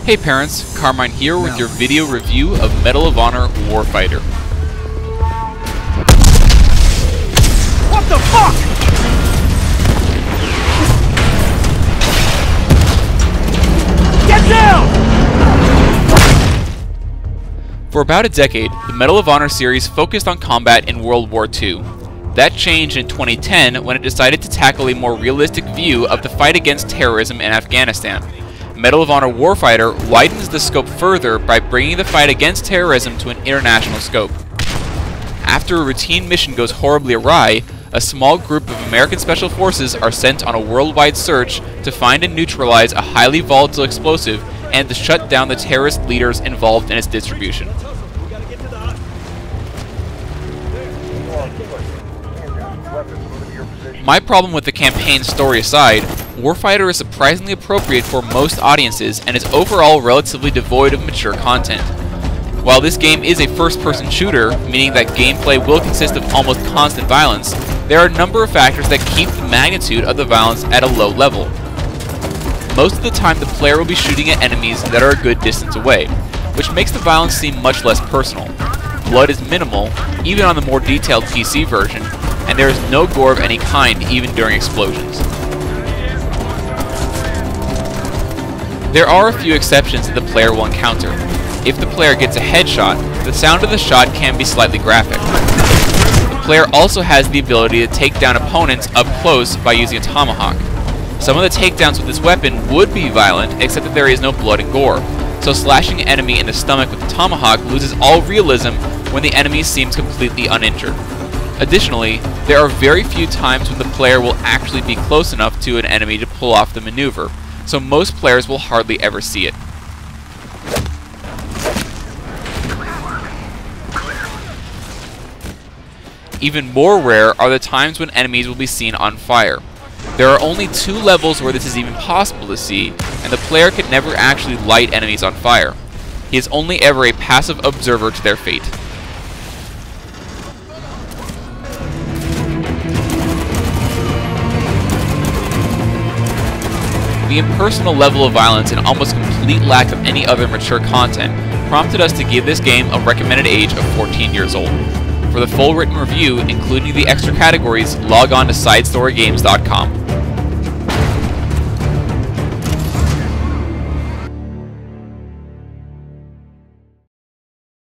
Hey parents, Carmine here with your video review of Medal of Honor Warfighter. What the fuck?! Get down! For about a decade, the Medal of Honor series focused on combat in World War II. That changed in 2010 when it decided to tackle a more realistic view of the fight against terrorism in Afghanistan. Medal of Honor Warfighter widens the scope further by bringing the fight against terrorism to an international scope. After a routine mission goes horribly awry, a small group of American Special Forces are sent on a worldwide search to find and neutralize a highly volatile explosive and to shut down the terrorist leaders involved in its distribution. My problem with the campaign story aside, Warfighter is surprisingly appropriate for most audiences and is overall relatively devoid of mature content. While this game is a first-person shooter, meaning that gameplay will consist of almost constant violence, there are a number of factors that keep the magnitude of the violence at a low level. Most of the time the player will be shooting at enemies that are a good distance away, which makes the violence seem much less personal. Blood is minimal, even on the more detailed PC version, and there is no gore of any kind even during explosions. There are a few exceptions that the player will encounter. If the player gets a headshot, the sound of the shot can be slightly graphic. The player also has the ability to take down opponents up close by using a tomahawk. Some of the takedowns with this weapon would be violent, except that there is no blood and gore, so slashing an enemy in the stomach with the tomahawk loses all realism when the enemy seems completely uninjured. Additionally, there are very few times when the player will actually be close enough to an enemy to pull off the maneuver, so most players will hardly ever see it. Even more rare are the times when enemies will be seen on fire. There are only 2 levels where this is even possible to see, and the player can never actually light enemies on fire. He is only ever a passive observer to their fate. The impersonal level of violence and almost complete lack of any other mature content prompted us to give this game a recommended age of 14 years old. For the full written review, including the extra categories, log on to SideStoryGames.com.